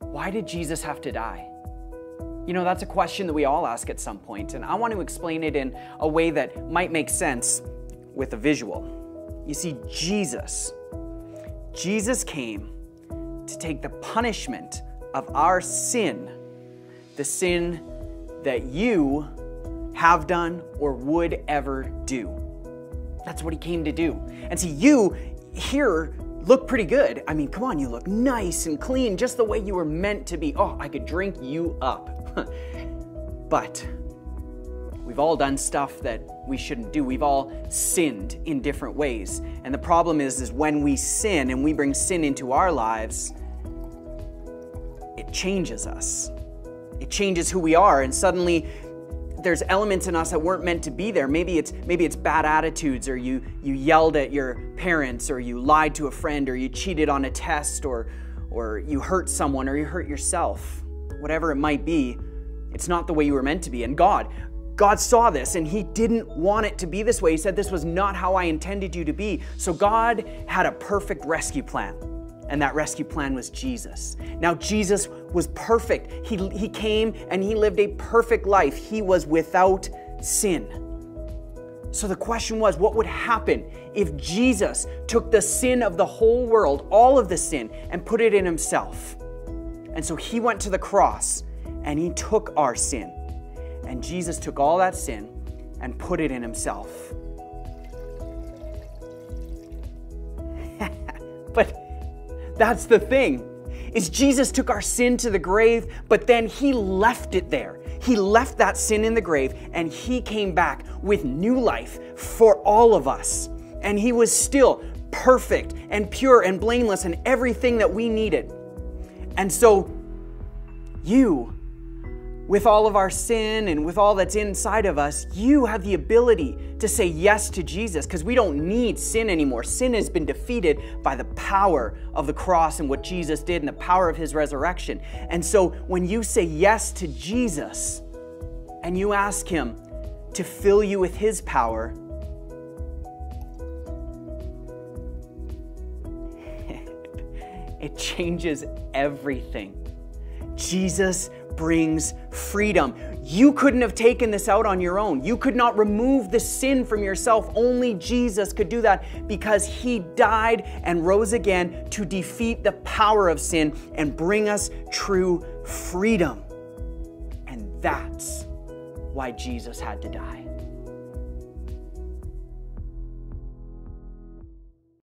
why did Jesus have to die? You know, that's a question that we all ask at some point, and I want to explain it in a way that might make sense with a visual. You see, Jesus came to take the punishment of our sin, the sin that you have done or would ever do. That's what he came to do. And see, you here look pretty good. I mean, come on, you look nice and clean, just the way you were meant to be. Oh, I could drink you up. But we've all done stuff that we shouldn't do. We've all sinned in different ways. And the problem is when we sin and we bring sin into our lives, it changes us. It changes who we are, and suddenly there's elements in us that weren't meant to be there. Maybe it's bad attitudes, or you yelled at your parents, or you lied to a friend, or you cheated on a test, or you hurt someone, or you hurt yourself. Whatever it might be, it's not the way you were meant to be. And God saw this, and he didn't want it to be this way. He said, this was not how I intended you to be. So God had a perfect rescue plan. And that rescue plan was Jesus. Now, Jesus was perfect. He came and he lived a perfect life. He was without sin. So the question was, what would happen if Jesus took the sin of the whole world, all of the sin, and put it in himself? And so he went to the cross and he took our sin. And Jesus took all that sin and put it in himself. But that's the thing, is Jesus took our sin to the grave, but then he left it there. He left that sin in the grave, and he came back with new life for all of us. And he was still perfect and pure and blameless and everything that we needed. And so you, with all of our sin and with all that's inside of us, you have the ability to say yes to Jesus, because we don't need sin anymore. Sin has been defeated by the power of the cross and what Jesus did and the power of his resurrection. And so when you say yes to Jesus and you ask him to fill you with his power, it changes everything. Jesus brings freedom. You couldn't have taken this out on your own. You could not remove the sin from yourself. Only Jesus could do that, because he died and rose again to defeat the power of sin and bring us true freedom. And that's why Jesus had to die.